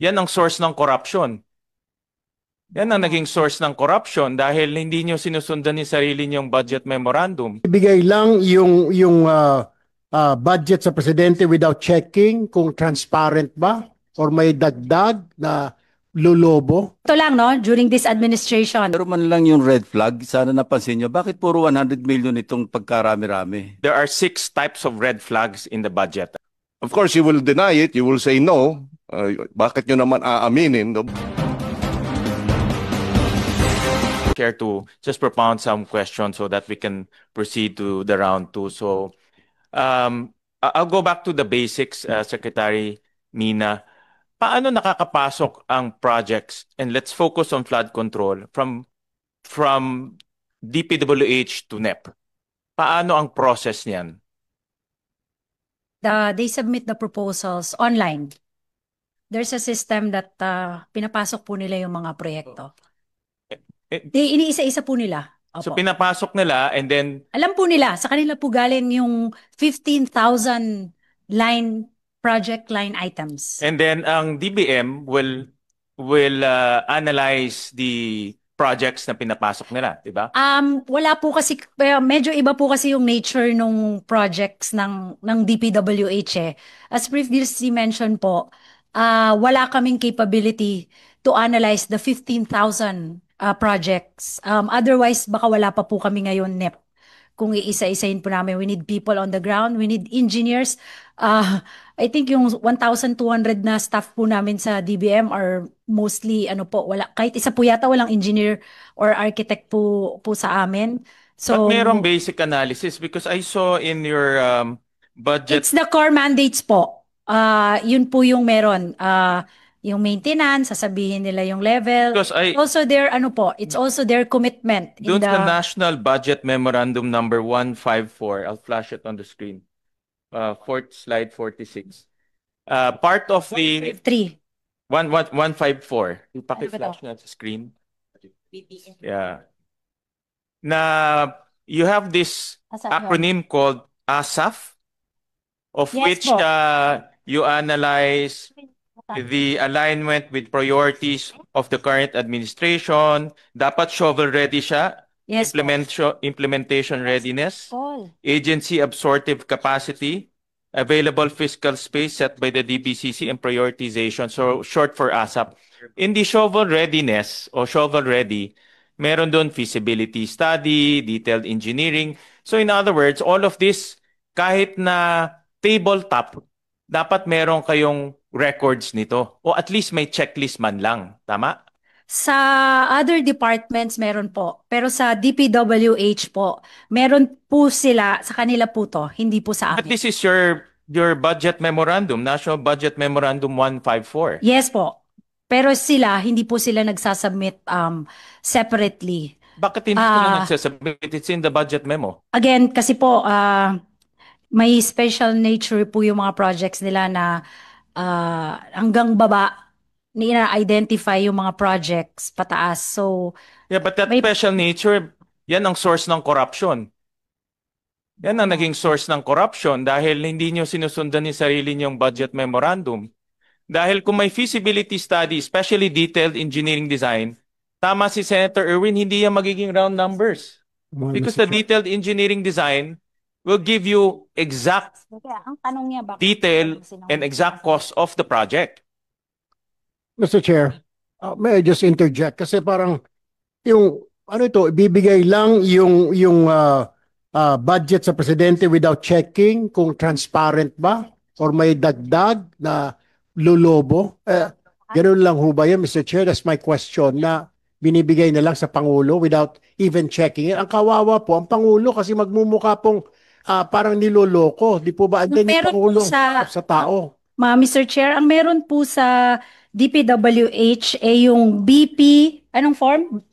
Yan ang source ng corruption. Yan ang naging source ng corruption dahil hindi nyo sinusundan yung sarili nyong budget memorandum. Ibigay lang yung budget sa presidente without checking kung transparent ba or may dagdag na lulobo. Ito lang, no? During this administration. Pero man lang yung red flag, sana napansin nyo, bakit puro 100 million itong pagkarami-rami? There are 6 types of red flags in the budget. Of course, you will deny it. You will say no. Bakit nyo naman aaminin? No? Care to just propound some questions so that we can proceed to the round 2. So I'll go back to the basics, Secretary Mina. Paano nakakapasok ang projects, and let's focus on flood control, from DPWH to NEP? Paano ang process niyan? They submit the proposals online. There's a system that pinapasok po nila yung mga proyekto. Iniisa-isa po nila. So Opo. pinapasok nila and then Alam po nila, sa kanila po galing yung 15,000 project line items. ang DBM will analyze the projects na pinapasok nila, di ba? Wala po kasi, medyo iba po kasi yung nature ng projects ng DPWH eh. As previously mentioned po, wala kaming capability to analyze the 15,000 projects. Otherwise, baka wala pa po kami ngayon, NEP. Kung iisa-isahin po namin, we need people on the ground, we need engineers. I think yung 1,200 na staff po namin sa DBM are mostly, kahit isa po yata walang engineer or architect po sa amin. So, But mayroong basic analysis because I saw in your budget. It's the core mandates po. Yun po yung meron. Yung maintenance, sasabihin nila yung level. Because It's also their commitment. Doon sa National Budget Memorandum number 154, I'll flash it on the screen. Slide 46. Part of the 3. 154. Paki-flash na sa screen. Yeah. Na you have this acronym called ASAF, of Yes which po. you analyze the alignment with priorities of the current administration. Dapat shovel-ready siya. Yes po. Implementation readiness. Paul. Agency absorptive capacity. Available fiscal space set by the DBCC and prioritization. So, short for ASAP. In the shovel readiness o shovel ready, meron doon feasibility study, detailed engineering. So, in other words, all of this, kahit na tabletop, dapat meron kayong records nito. O at least may checklist man lang. Tama? Sa other departments, meron po. Pero sa DPWH po, meron po sila, sa kanila po to, hindi po sa But amin. this is your budget memorandum, National Budget Memorandum 154. Yes po. Pero hindi po sila nagsasubmit separately. Bakit hindi sila nagsasubmit? It's in the budget memo. Again, kasi po, may special nature po yung mga projects nila na hanggang baba, na-identify yung mga projects pataas. So, Yeah, but that special nature, yan ang source ng corruption. Yan ang naging source ng corruption dahil hindi nyo sinusundan yung sarili nyong budget memorandum. Dahil kung may feasibility study, especially detailed engineering design, tama si Senator Erwin, hindi yan magiging round numbers. Because the detailed engineering design will give you exact ang tanong niya, detail and exact cost of the project. Mr. Chair, may I just interject? Kasi parang yung ibibigay lang yung budget sa presidente without checking kung transparent ba or may dagdag na lulobo. Ganun lang ho ba yun, Mr. Chair? That's my question, na binibigay na lang sa Pangulo without even checking it. Ang kawawa po, ang Pangulo kasi magmumukha pong parang niloloko. Di po ba? And then yung Pangulo sa tao. Mr. Chair, ang meron po sa DPWH ay yung anong form?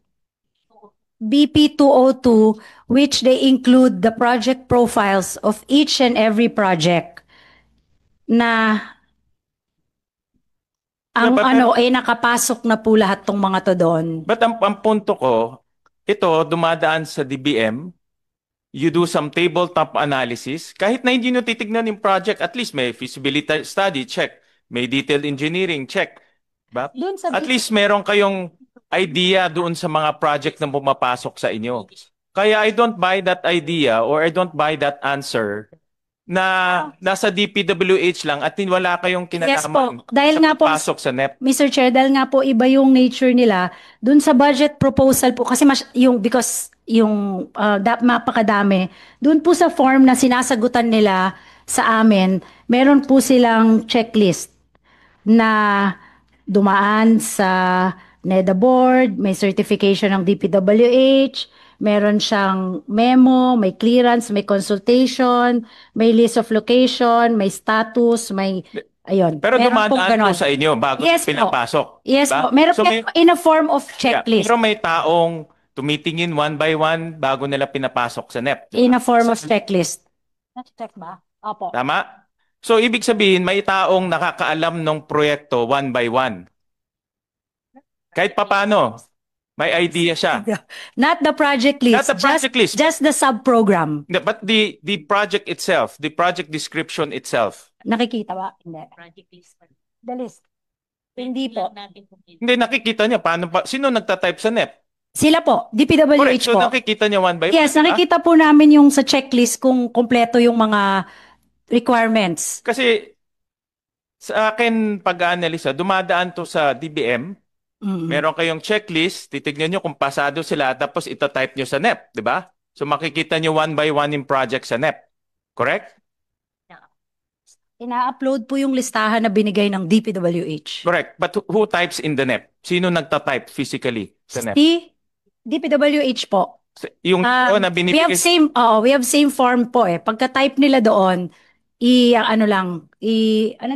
BP 202, which they include the project profiles of each and every project na nakapasok na po lahat tong mga to doon. But ang punto ko, ito dumadaan sa DBM, you do some tabletop analysis, kahit na hindi nyo titignan yung project, at least may feasibility study, check. May detailed engineering, check. Ba? Doon sa At least meron kayong idea doon sa mga project na pumapasok sa inyo. Kaya I don't buy that idea or I don't buy that answer na nasa DPWH lang at wala kayong Yes kinalaman po. Dahil sa nga po, pagpasok sa NEP. Mr. Chair, dahil nga po iba yung nature nila, dun sa budget proposal po, kasi because yung mapakadami, dun po sa form na sinasagutan nila sa amin, meron po silang checklist na dumaan sa NEDA board, may certification ng DPWH, meron siyang memo, may clearance, may consultation, may list of location, may status, may ayun. Pero Meron pong dumadaan po ganon. sa inyo bago Yes po. pinapasok. Yes diba? po. Meron So may, in a form of yeah, checklist. pero may taong tumitingin one by one bago nila pinapasok sa NEP. diba? In a form of checklist. Check ba? Opo. Tama? So ibig sabihin may taong nakakaalam ng proyekto one by one. Kahit papano, may idea siya. Not the project list. Not the project list. Just the sub-program. But the project itself, the project description itself. Nakikita ba? Hindi. The list. Hindi po. Hindi nakikita niya paano pa sino nagta-type sa NEP. Sila po. Correct. DPWH So po. nakikita niya one by one. Yes, diba? nakikita po namin yung sa checklist kung kompleto yung mga requirements. Kasi sa akin pag-analisa, dumadaan to sa DBM. Meron kayong checklist, titignan nyo kung pasado sila, tapos itatype nyo sa NEP, di ba? So makikita nyo one by one yung project sa NEP. Correct? Ina-upload po yung listahan na binigay ng DPWH. Correct. But who types in the NEP? Sino nagta-type physically sa NEP? Si DPWH po. Yung na We binibigay. we have same form po eh. Pagka-type nila doon,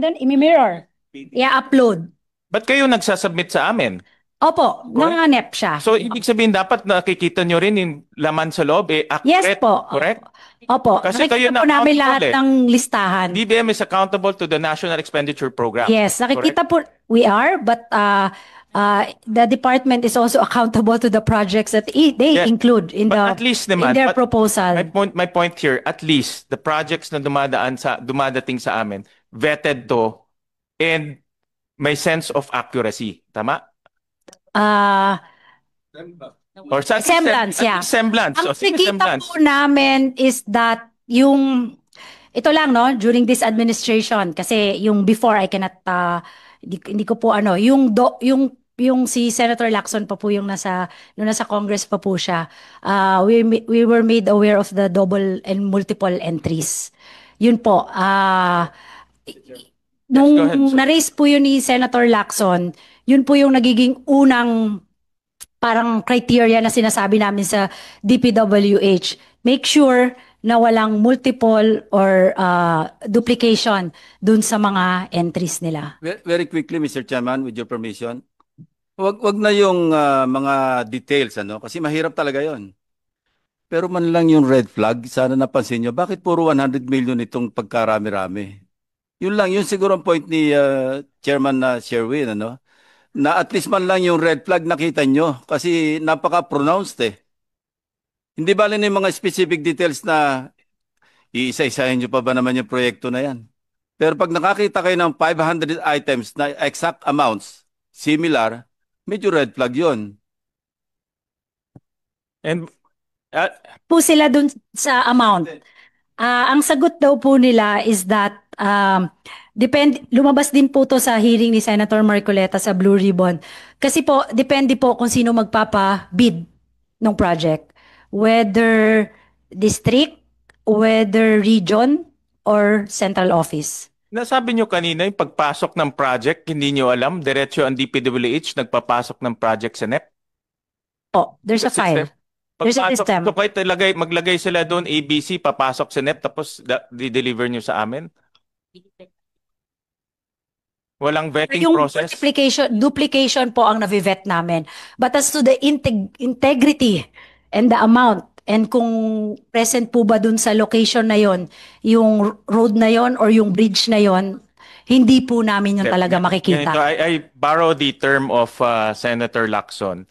i-mirror. I-upload. Ba't kayo nagsasubmit sa amin? Opo, nanganep siya. So, ibig sabihin, dapat nakikita nyo rin yung laman sa loob, accurate, Yes po. correct? Opo, Kasi kayo nakikita po na namin accountable lahat ng listahan. DBM is accountable to the National Expenditure Program. Yes, nakikita po, we are, but the department is also accountable to the projects that they Yes, include in but at least naman, their but proposal. My point here, at least the projects na dumadating sa amin, vetted to and may sense of accuracy. Tama? Or sa Semblance, yeah. Semblance. Ang O, sige, nakikita semblance. po namin is that ito lang no, during this administration, kasi yung before I cannot, hindi ko po yung si Senator Lacson pa po yung nung nasa Congress pa po siya, we were made aware of the double and multiple entries. Yun po, nung go ahead, sir. na-raise po yun ni Senator Lacson, yun po yung nagiging unang parang criteria na sinasabi namin sa DPWH. Make sure na walang multiple or duplication dun sa mga entries nila. Very quickly, Mr. Chairman, with your permission. Wag na yung mga details, kasi mahirap talaga yon. Pero man lang yung red flag, sana napansin nyo, bakit puro 100 million itong pagkarami-rami? Yun lang, yun siguro ang point ni Chairman Sherwin, na at least man lang yung red flag nakita nyo kasi napaka-pronounced eh. Hindi bali na yung mga specific details na iisa-isahin nyo pa ba naman yung proyekto na yan. Pero pag nakakita kayo ng 500 items na exact amounts, similar, medyo red flag yon. And Po sila dun sa amount. Ang sagot daw po nila is that lumabas din po to sa hearing ni Senator Marcoleta sa Blue Ribbon. Kasi po, depende po kung sino magpapa-bid ng project. Whether district, whether region, or central office. nasabi nyo kanina yung pagpasok ng project, hindi nyo alam, diretso ang DPWH nagpapasok ng project sa NEP. Oh, there's a file. There's a system. So kahit maglagay sila doon, ABC, papasok sa NEP, tapos di-deliver nyo sa amin? Walang vetting Yung process? duplication po ang navivet namin. But as to the integrity and the amount, and kung present po ba dun sa location na yon, yung road na yon or yung bridge na yon, hindi po namin yun talaga makikita. Ganito, I borrow the term of Senator Lacson,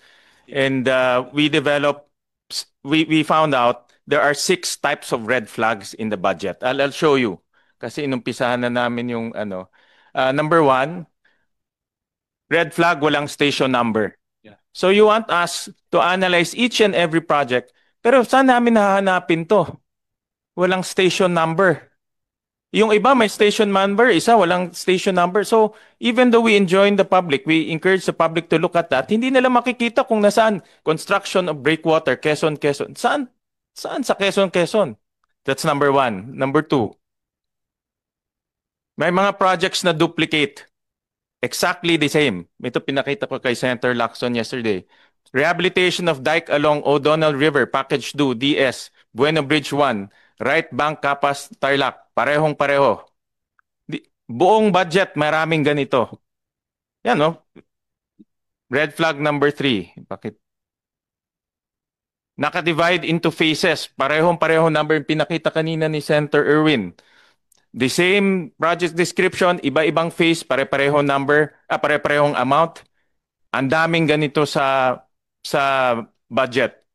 and we found out there are 6 types of red flags in the budget. I'll show you kasi inumpisahan na namin yung number 1, red flag, walang station number. So you want us to analyze each and every project, pero saan namin hahanapin to? Walang station number. Yung iba may station number, isa walang station number. So even though we enjoin the public, we encourage the public to look at that, hindi nila makikita kung nasaan construction of breakwater, Quezon. Saan sa Quezon? That's number one. Number two, may mga projects na duplicate. Exactly the same. Ito pinakita ko kay Senator Lacson yesterday. Rehabilitation of dike along O'Donnell River, Package 2, DS, Bueno Bridge 1, Right Bank, Capas, Tarlac. Parehong-pareho. Buong budget, maraming ganito. Yan, no? Red flag number 3. Bakit? Naka-divide into phases. Parehong-pareho number yung pinakita kanina ni Senator Erwin. The same project description, iba-ibang phase, pare-parehong number, pare-parehong amount. Ang daming ganito sa budget,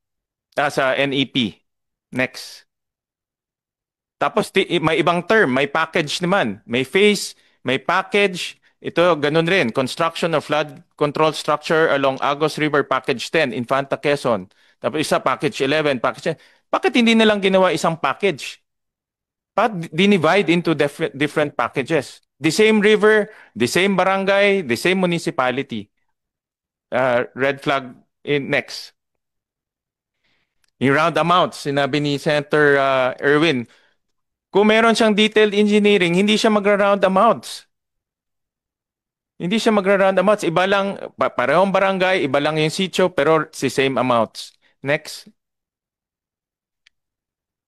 sa NEP. Next. Tapos may ibang term, may package naman. May phase, may package. Ito, ganun rin. Construction of flood control structure along Agos River, Package 10, Infanta, Quezon. Tapos isa, Package 11, Package 10. Bakit hindi nalang ginawa isang package? Dinivide into different packages. The same river, the same barangay, the same municipality. Red flag next. Yung round amounts, sinabi ni Senator Erwin, kung meron siyang detailed engineering, hindi siya magra-round amounts. Hindi siya magra-round amounts. Iba lang, parehong barangay, iba lang yung sitio, pero si same amounts. Next.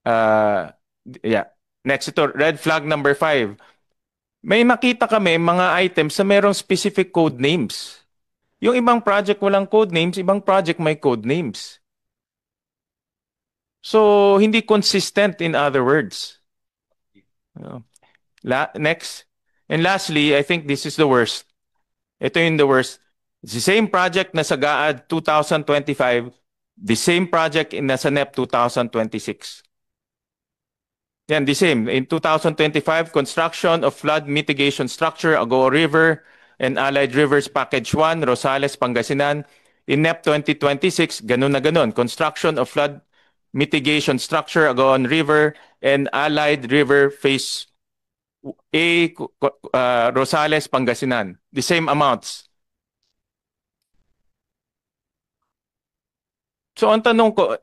Yeah. Next ito, red flag number 5. May makita kami mga items na merong specific code names. Yung ibang project walang code names, ibang project may code names. So, hindi consistent in other words. Next. And lastly, I think this is the worst. Ito yung the worst. It's the same project na sa GAAD 2025, the same project in nasa NEP 2026. Yan, the same. In 2025, construction of flood mitigation structure, Agoo River and Allied Rivers Package 1, Rosales, Pangasinan. In NEP 2026, ganun na ganun. Construction of flood mitigation structure, Agoo River and Allied River Phase A, Rosales, Pangasinan. The same amounts. So ang tanong ko,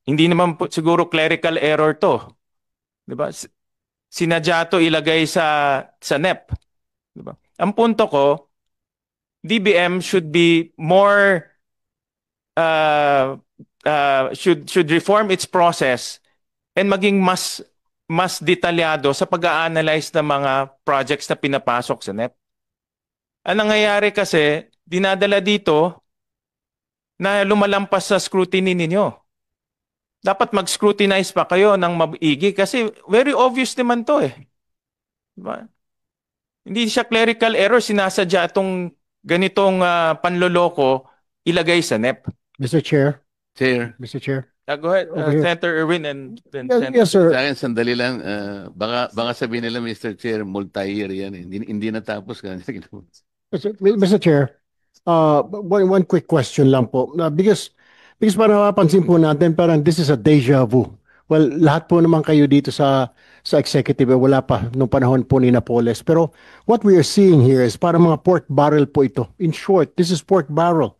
hindi naman po siguro clerical error to. Diba? Sinadya to ilagay sa NEP. Diba? Ang punto ko, DBM should be more should reform its process and maging mas detalyado sa pag-a-analyze ng mga projects na pinapasok sa NEP. Ang nangyayari kasi, dinadala dito na lumalampas sa scrutiny ninyo. Dapat mag-scrutinize pa kayo ng maigi kasi very obvious naman to eh. Diba? Hindi siya clerical error, sinasadya itong ganitong panloloko ilagay sa NEP. Mr. Chair. Chair. Go ahead, Over here. Senator Erwin and then Yes, Senator. yes, sir. Sa akin, sandali lang. Baka sabihin nila, Mr. Chair, multi-year yan. Hindi natapos ka. Mr. Chair, one quick question lang po. Because parang napapansin po natin, parang this is a deja vu. Well, lahat po naman kayo dito sa executive, wala pa nung panahon po ni Napoles. Pero what we are seeing here is parang mga pork barrel po ito. In short, this is pork barrel.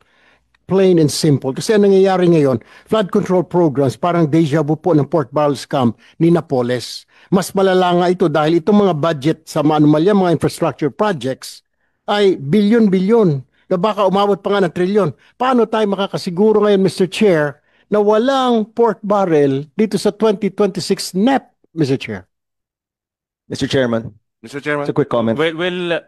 Plain and simple. Kasi ang nangyayari ngayon, flood control programs, parang deja vu po ng pork barrel scam ni Napoles. Mas malala nga ito dahil itong mga budget sa anomalya, mga infrastructure projects, ay bilyon-bilyon na baka umabot pa nga ng trilyon. Paano tayo makakasiguro ngayon, Mr. Chair, na walang pork barrel dito sa 2026 NEP, Mr. Chair? Mr. Chairman, Mr. Chairman. just a quick comment. Will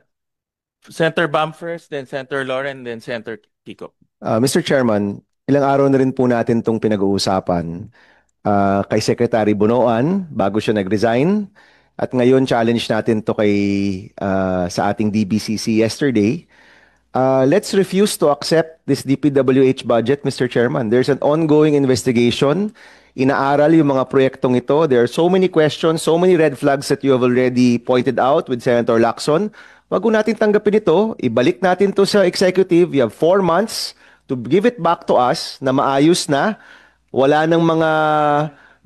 Senator Bam first, then Senator Lauren, then Senator Kiko. Mr. Chairman, ilang araw na rin po natin itong pinag-uusapan kay Secretary Bonoan bago siya nag-resign. At ngayon, challenge natin to sa ating DBCC yesterday. let's refuse to accept this DPWH budget, Mr. Chairman. There's an ongoing investigation. Inaaral yung mga proyektong ito. There are so many questions, so many red flags that you have already pointed out with Senator Lacson. Wag ko natin tanggapin ito. Ibalik natin to sa executive. You have 4 months to give it back to us na maayos na. Wala nang mga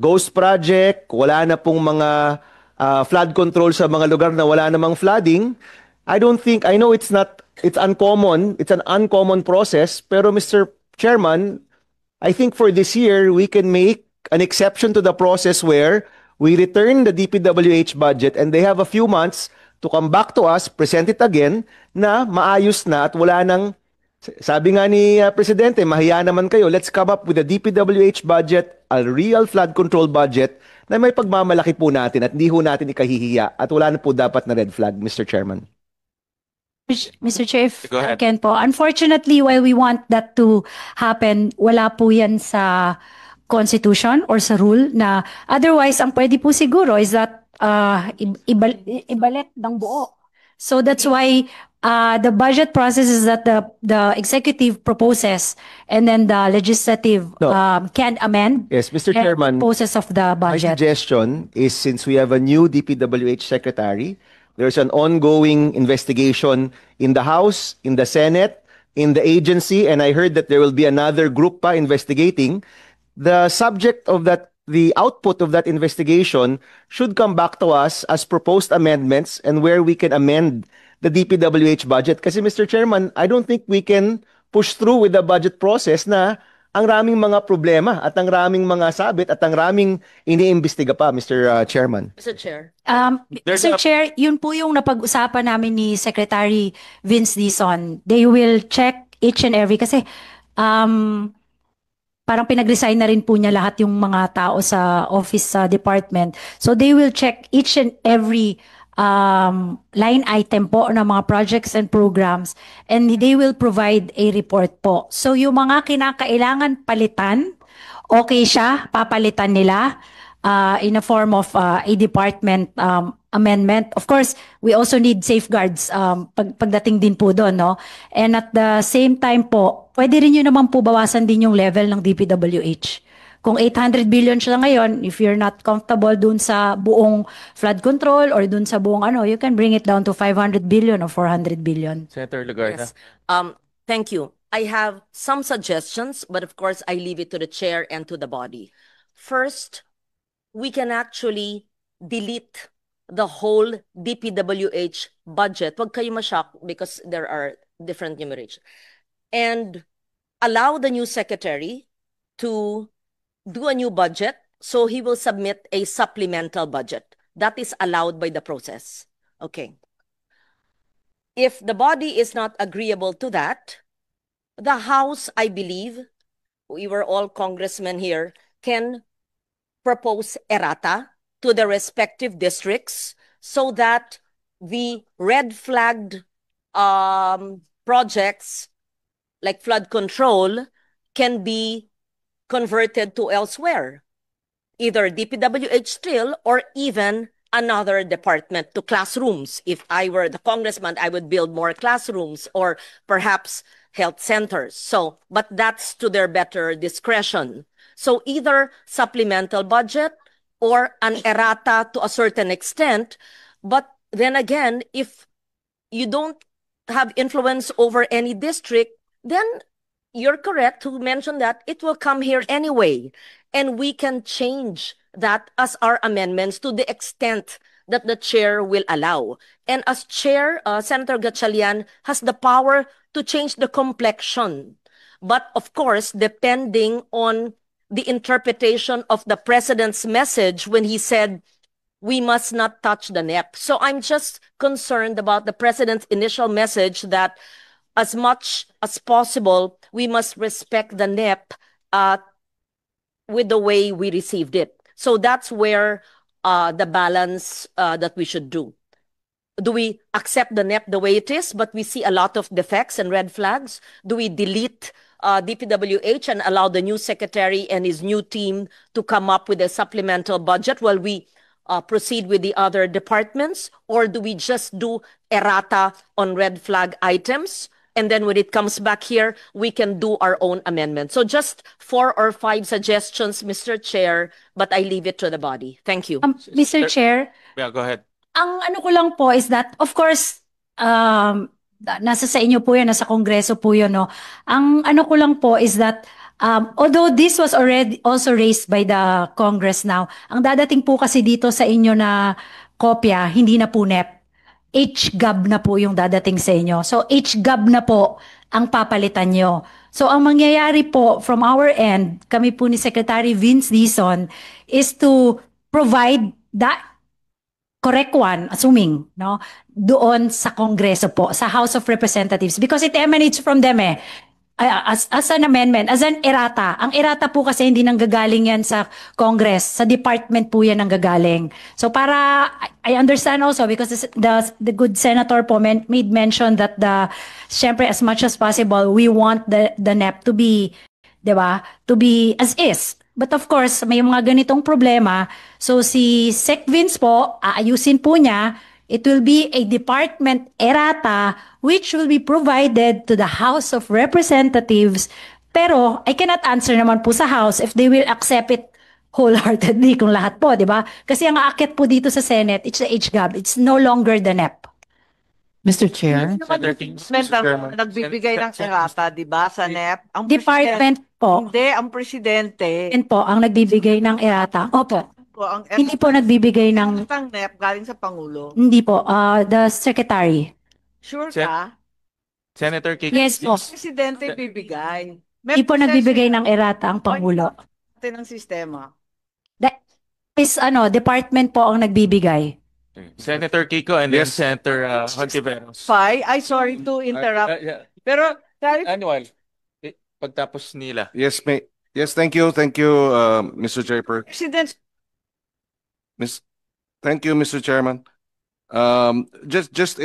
ghost project, wala na pong mga flood control sa mga lugar na wala namang flooding. I know it's uncommon, it's an uncommon process, pero Mr. Chairman, I think for this year, we can make an exception to the process where we return the DPWH budget and they have a few months to come back to us, present it again, na maayos na at wala nang, sabi nga ni Presidente, mahiya naman kayo, let's come up with a DPWH budget, a real flood control budget, na may pagmamalaki po natin at hindi ho natin ikahihiya at wala na po dapat na red flag, Mr. Chairman. Mr. Chair, if Go I ahead. can po. Unfortunately, while we want that to happen, wala po yan sa Constitution or sa rule na otherwise, ang pwede po siguro is that ibalik ng buo. So that's why the budget process is that the executive proposes and then the legislative No. can amend Yes, Mr. and Chairman, proposes of the my budget. suggestion is since we have a new DPWH secretary, there's an ongoing investigation in the House, in the Senate, in the agency, and I heard that there will be another group pa investigating. The subject of that, the output of that investigation should come back to us as proposed amendments and where we can amend the DPWH budget. Kasi Mr. Chairman, I don't think we can push through with the budget process na ang raming mga problema at ang raming mga sabit at ang raming iniimbestiga pa, Mr. Chairman. Mr. Chair. There's Mr. a- Chair, yun po yung napag-usapan namin ni Secretary Vince Dizon. They will check each and every kasi parang pinag-resign na rin po niya lahat yung mga tao sa office sa department. So they will check each and every line item po ng mga projects and programs and they will provide a report po. So yung mga kinakailangan palitan, okay siya, papalitan nila in a form of a department amendment. Of course, we also need safeguards pagdating din po doon, no? And at the same time po, pwede rin yun naman po bawasan din yung level ng DPWH. Kung 800 billion siya ngayon, if you're not comfortable dun sa buong flood control or dun sa buong you can bring it down to 500 billion or 400 billion. Senator Legarda. Yes. Thank you. I have some suggestions, but of course, I leave it to the chair and to the body. First, we can actually delete the whole DPWH budget. Huwag kayo ma-shock because there are different numerations. And allow the new secretary to do a new budget, so he will submit a supplemental budget. That is allowed by the process. Okay. If the body is not agreeable to that, the House, I believe, we were all congressmen here, can propose errata to the respective districts so that the red flagged projects like flood control can be converted to elsewhere, either DPWH still or even another department to classrooms. If I were the congressman, I would build more classrooms or perhaps health centers. So, but that's to their better discretion. So either supplemental budget or an errata to a certain extent. But then again, if you don't have influence over any district, then you're correct to mention that it will come here anyway. And we can change that as our amendments to the extent that the chair will allow. And as chair, Senator Gatchalian has the power to change the complexion. But of course, depending on the interpretation of the president's message when he said, we must not touch the NEP. So I'm just concerned about the president's initial message that as much as possible, we must respect the NEP with the way we received it. So that's where the balance that we should do. Do we accept the NEP the way it is, but we see a lot of defects and red flags? Do we delete DPWH and allow the new secretary and his new team to come up with a supplemental budget while we proceed with the other departments? Or do we just do errata on red flag items and then when it comes back here, we can do our own amendment. So just 4 or 5 suggestions, Mr. Chair, but I leave it to the body. Thank you. Mr. Chair, Yeah, go ahead. ang ano ko lang po is that, of course, nasa sa inyo po yan, nasa Kongreso po yun, no? Ang ano ko lang po is that, although this was already also raised by the Congress now, ang dadating po kasi dito sa inyo na kopya, hindi na po NEP. HGAB na po yung dadating sa inyo. So, HGAB na po ang papalitan nyo. So, ang mangyayari po from our end, kami po ni Secretary Vince Dizon, is to provide that correct one, assuming, no, doon sa Kongreso po, sa House of Representatives, because it emanates from them as an amendment, as an errata. Ang errata po kasi hindi nanggagaling yan sa Congress, sa department po yan nanggagaling. So para, I understand also because the good senator po made mention that syempre as much as possible, we want the NEP to be, di ba, to be as is. But of course, may mga ganitong problema. So si Sec Vince po, aayusin po niya, it will be a department errata which will be provided to the House of Representatives. Pero I cannot answer naman po sa House if they will accept it wholeheartedly kung lahat po, di ba? Kasi ang aakyat po dito sa Senate, it's the HGAB. It's no longer the NEP. Mr. Chair, Senator King, Department Mr. ang Chairman. nagbibigay ng errata, di ba, sa NEP? Ang Department po. Hindi, ang presidente. Yan po ang nagbibigay ng errata. Opo. Ang Hindi po nagbibigay ng, ng NEP galing sa Pangulo. hindi po, the secretary. Sure Sen- ka? Senator King. Yes po. Presidente bibigay. Hindi po nagbibigay ng errata ang Pangulo. Natin ng sistema. That is, department po ang nagbibigay. Senator Kiko and then Yes. Senator Hontiveros. Sorry to interrupt. Yeah. Pero, Annual. Pagtapos nila. Yes, thank you, Mr. Chairper. President, Thank you, Mr. Chairman. Just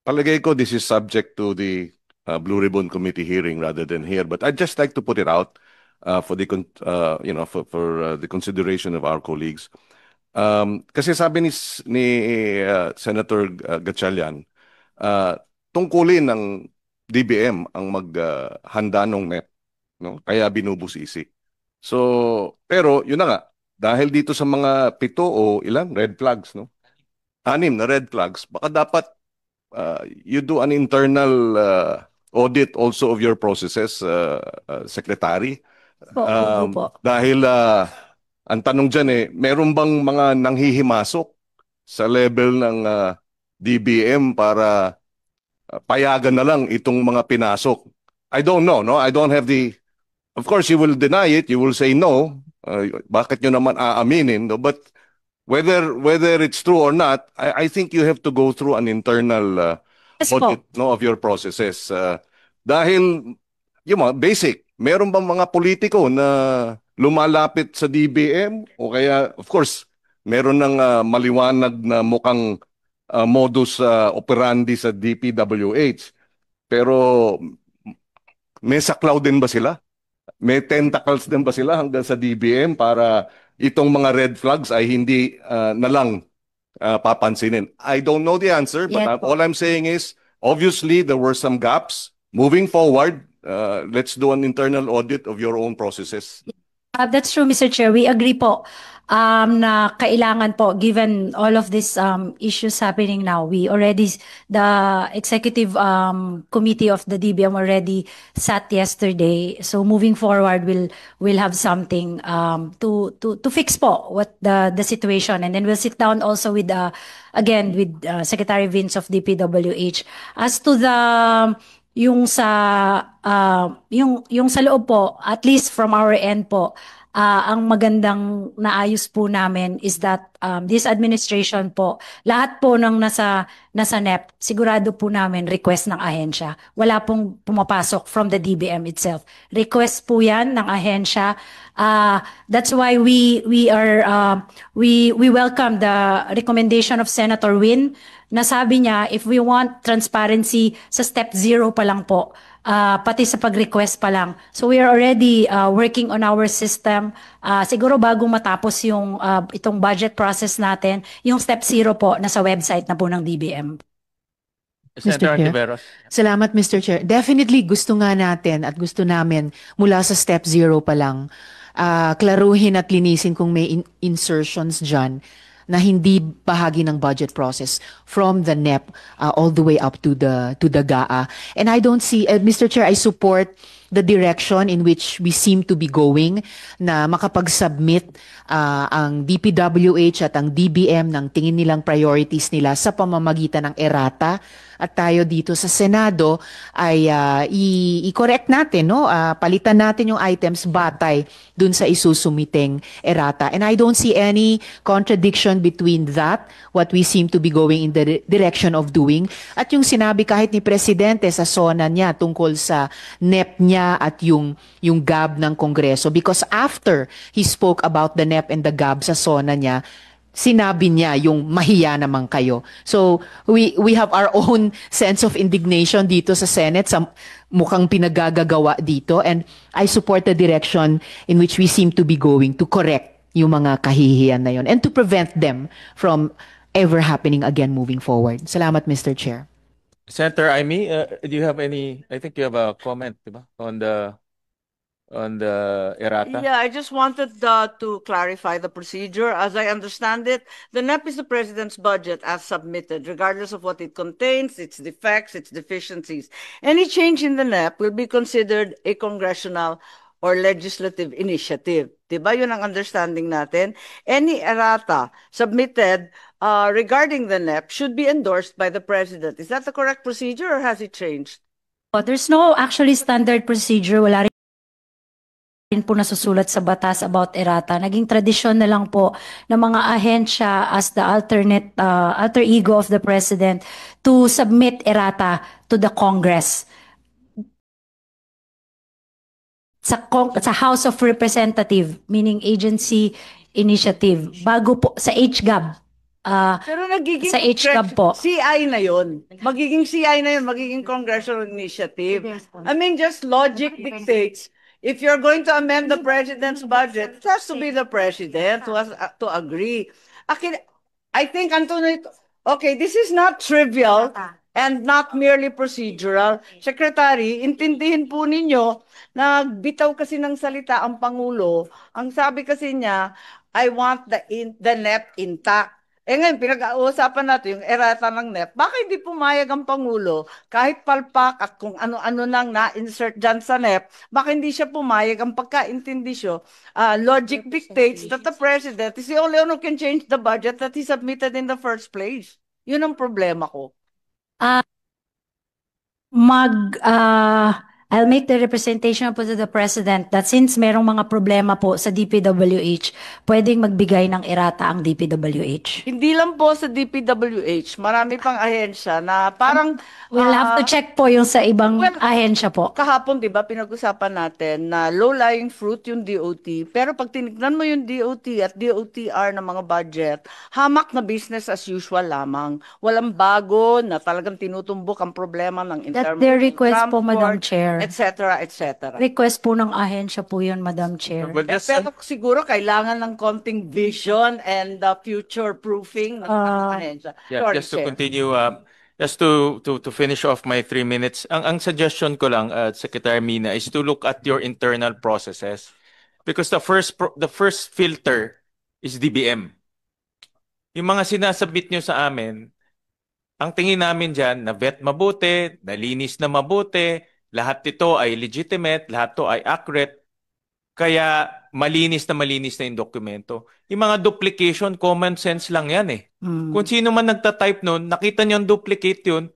palagay ko this is subject to the Blue Ribbon Committee hearing rather than here, but I'd just like to put it out for the the consideration of our colleagues. Kasi sabi ni Senator Gatchalian, tungkulin ng DBM ang maghanda ng NEP, no? Kaya binubusisi. So, pero yun na nga, dahil dito sa mga 7 o ilang red flags, no? 6 na red flags, baka dapat you do an internal audit also of your processes, Secretary. Po. Dahil ang tanong dyan meron bang mga nanghihimasok sa level ng DBM para payagan na lang itong mga pinasok? I don't know, no? I don't have of course, you will deny it, you will say no. Bakit nyo naman aaminin, no? But whether it's true or not, I think you have to go through an internal Yes audit, po. no, of your processes. Dahil, basic, meron bang mga politiko na lumalapit sa DBM? O kaya, of course, meron ng maliwanag na mukhang modus operandi sa DPWH. Pero, may saklaw din ba sila? May tentacles din ba sila hanggang sa DBM para itong mga red flags ay hindi na lang papansinin? I don't know the answer, but Yeah, po. all I'm saying is, obviously, there were some gaps. Moving forward, let's do an internal audit of your own processes. That's true, Mr. Chair. We agree po na kailangan po, given all of these issues happening now, the executive committee of the DBM already sat yesterday. So moving forward, we'll have something to fix po what the situation, and then we'll sit down also with again with Secretary Vince of DPWH as to yung sa loob po, at least from our end po. Ang magandang naayos po namin is that this administration po, lahat po ng nasa NEP, sigurado po namin request ng ahensya. Wala pong pumapasok from the DBM itself. Request po yan ng ahensya. That's why we welcome the recommendation of Senator Win na sabi niya, if we want transparency sa step 0 pa lang po, pati sa pag-request pa lang. So we are already working on our system. Siguro bago matapos yung itong budget process natin, yung step 0 po nasa website na po ng DBM. Senator Chair. Antiveros. Salamat, Mr. Chair. Definitely gusto nga natin at gusto namin mula sa step 0 pa lang, klaruhin at linisin kung may insertions dyan na hindi bahagi ng budget process from the NEP all the way up to the GAA. And I don't see, Mr. Chair, I support the direction in which we seem to be going na makapag-submit ang DPWH at ang DBM ng tingin nilang priorities nila sa pamamagitan ng errata at tayo dito sa Senado ay i-correct natin, no? Palitan natin yung items batay dun sa isusumiteng errata. And I don't see any contradiction between that, what we seem to be going in the direction of doing, at yung sinabi kahit ni Presidente sa SONA niya tungkol sa NEP niya at yung GAB ng Kongreso. Because after he spoke about the NEP and the GAB sa SONA niya, sinabi niya yung mahiya naman kayo. So we have our own sense of indignation dito sa Senate sa mukhang pinagagagawa dito, and I support the direction in which we seem to be going to correct yung mga kahihiyan na yun and to prevent them from ever happening again moving forward. Salamat, Mr. Chair. Senator Amy, do you have any, I think you have a comment, diba, on the errata? Yeah, I just wanted to clarify the procedure. As I understand it, the NEP is the president's budget as submitted, regardless of what it contains, its defects, its deficiencies. Any change in the NEP will be considered a congressional or legislative initiative. Diba yun ang understanding natin? Any errata submitted regarding the NEP should be endorsed by the president. Is that the correct procedure or has it changed? There's no actually standard procedure. Wala rin po nasusulat sa batas about errata. Naging tradisyon na lang po ng mga ahensya as the alter ego of the president to submit errata to the Congress. Sa House of Representative, meaning agency initiative, bago po sa HGAB. Pero nagiging sa HGAB po. CI na yun. Magiging CI na yun, magiging congressional initiative. I mean, just logic dictates. If you're going to amend the president's budget, it has to be the president who has to agree. I think, Antonio, okay, this is not trivial and not merely procedural. Secretary, intindihin po ninyo, nagbitaw kasi ng salita ang Pangulo. Ang sabi kasi niya, I want the NEP intact. Ngayon, pinag-uusapan natin yung errata ng NEP. Bakit hindi pumayag ang Pangulo kahit palpak at kung ano-ano nang na-insert dyan sa NEP, bakit hindi siya pumayag ang pagkaintindi siya? Logic dictates that the president is the only one who can change the budget that he submitted in the first place. Yun ang problema ko. I'll make the representation po to the President that since merong mga problema po sa DPWH, pwedeng magbigay ng errata ang DPWH. Hindi lang po sa DPWH, marami pang ahensya na parang... We'll have to check po yung sa ibang ahensya po. Kahapon, di ba, pinag-usapan natin na low-lying fruit yung DOT, pero pag tinignan mo yung DOT at DOTR ng mga budget, hamak na business as usual lamang. Walang bago na talagang tinutumbok ang problema ng That's their request po, Madam Chair. Etc. etc. Request po ng ahensya po yun, Madam Chair. Well, just, Pero siguro kailangan ng konting vision and future-proofing ng ahensya. yeah, Sorry, just to Chair. continue, just to finish off my 3 minutes, ang suggestion ko lang, Secretary Mina, is to look at your internal processes, because the first filter is DBM. Yung mga sinasabit nyo sa amin, ang tingin namin dyan, na vet mabuti, nalinis na mabuti, lahat ito ay legitimate, lahat ito ay accurate, kaya malinis na yung dokumento. Yung mga duplication, common sense lang yan eh. Kung sino man nagtatype nun, nakita niyo ang duplicate yun,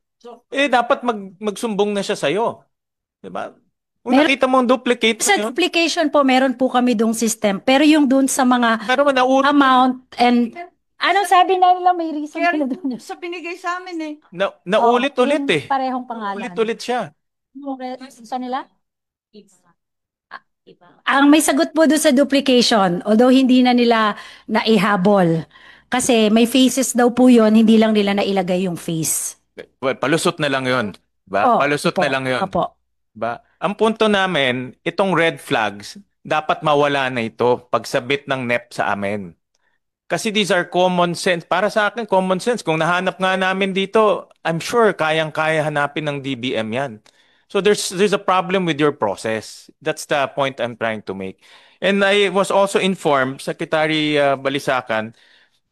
dapat magsumbong na siya sa'yo. Diba? Kung nakita mo ang duplicate Sa yun, duplication po, meron po kami dong system. Pero yung dun sa mga pero amount and... Ano sabi na nila may reason Kaya sila dun? sa binigay sa amin eh. naulit-ulit Yung eh. Parehong pangalan. Ulit-ulit siya. Sa nila? Ang may sagot po doon sa duplication, although hindi na nila naihabol. Kasi may faces daw po yun, hindi lang nila nailagay yung face. Well, palusot na lang yun. Ba? Palusot na lang yun. Opo. Ba? Ang punto namin, itong red flags, dapat mawala na ito pagsabit ng NEP sa amin. Kasi these are common sense. Para sa akin, common sense. Kung nahanap nga namin dito, I'm sure kayang-kaya hanapin ng DBM yan. So there's a problem with your process. That's the point I'm trying to make. And I was also informed, Secretary Balisacan,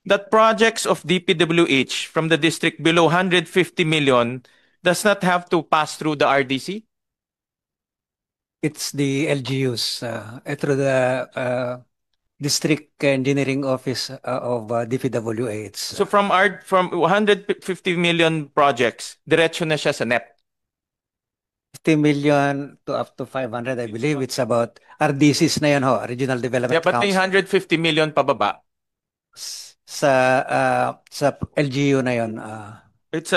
that projects of DPWH from the district below 150 million does not have to pass through the RDC? It's the LGUs through the District Engineering Office of DPWH. So from 150 million projects, diretso na siya sa NEP. 50 million to up to 500, I believe. It's about RDCs na yan ho, Regional Development Yeah, but may Council. 150 million pababa. Sa LGU na yon. It's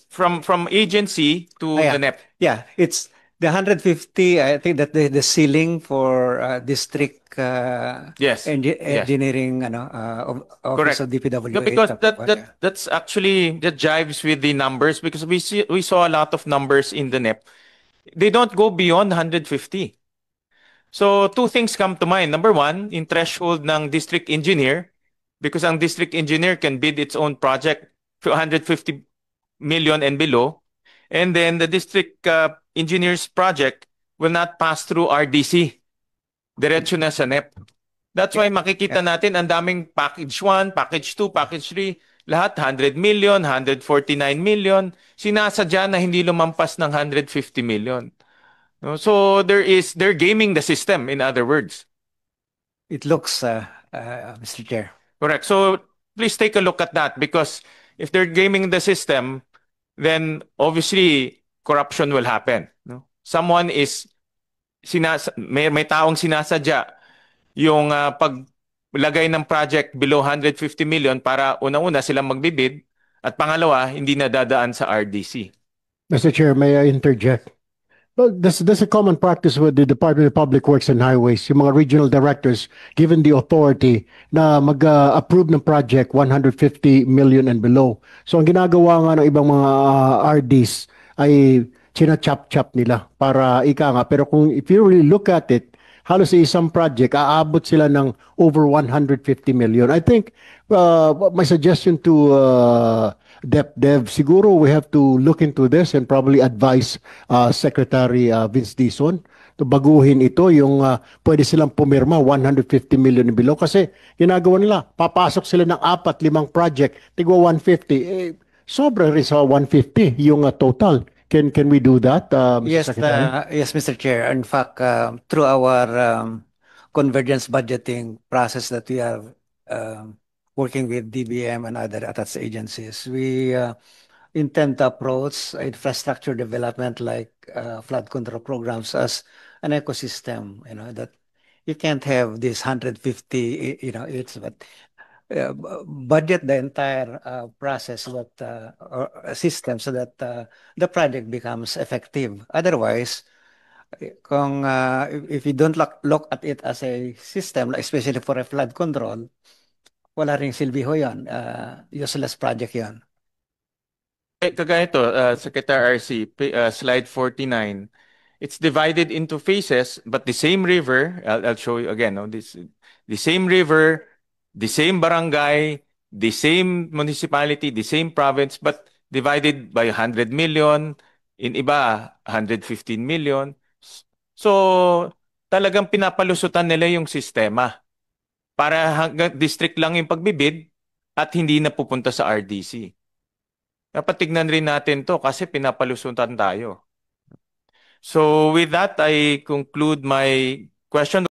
from agency to yeah. the NEP. Yeah, it's the 150. I think that the ceiling for district Yes. engineering office Correct. of DPWH. Yeah, because that's actually that jives with the numbers, because we saw a lot of numbers in the NEP. They don't go beyond 150. So two things come to mind. Number one, in threshold ng district engineer, because ang district engineer can bid its own project to 150 million and below. And then the district engineer's project will not pass through RDC. Diretso na sa NEP. That's why makikita natin ang daming package 1, package 2, package 3, lahat 100 million, 149 million, sinasadya na hindi lumampas ng 150 million. No? So they're gaming the system, in other words. It looks, Mr. Chair. Correct. So please take a look at that, because if they're gaming the system, then obviously corruption will happen. No? Someone is may taong sinasadya yung paglagay ng project below 150 million para unang-una silang magbibid, at pangalawa, hindi na dadaan sa RDC. Mr. Chair, may I interject? Well, that's a common practice with the Department of Public Works and Highways. Yung mga regional directors given the authority na mag-approve ng project 150 million and below. So ang ginagawa nga ng ibang mga RDs ay china-chop-chop nila para ika nga. Pero if you really look at it, halos sa isang project, aabot sila ng over 150 million. I think my suggestion to DepDev, siguro we have to look into this and probably advise Secretary Vince Dizon to baguhin ito, yung pwede silang pumirma 150 million and below, kasi ginagawa nila, papasok sila ng 4-5 project, tigwa 150, sobra rin sa 150 yung total. Can we do that, Mr. Yes, Secretary? yes, Mr. Chair. In fact, through our convergence budgeting process that we are working with DBM and other attached agencies, we intend to approach infrastructure development like flood control programs as an ecosystem. That you can't have this 150. It's but budget the entire process or system so that the project becomes effective. Otherwise, if you don't look at it as a system, especially for a flood control, wala ring silbi ho yun. Useless project yun. Kagaya ito, Secretary RC, slide 49, it's divided into phases, but the same river, I'll show you again, the same river, the same barangay, the same municipality, the same province, but divided by 100 million, in iba, 115 million. So, talagang pinapalusutan nila yung sistema para hanggang district lang yung pagbibid at hindi na pupunta sa RDC. Dapat tignan rin natin to kasi pinapalusutan tayo. So with that, I conclude my question.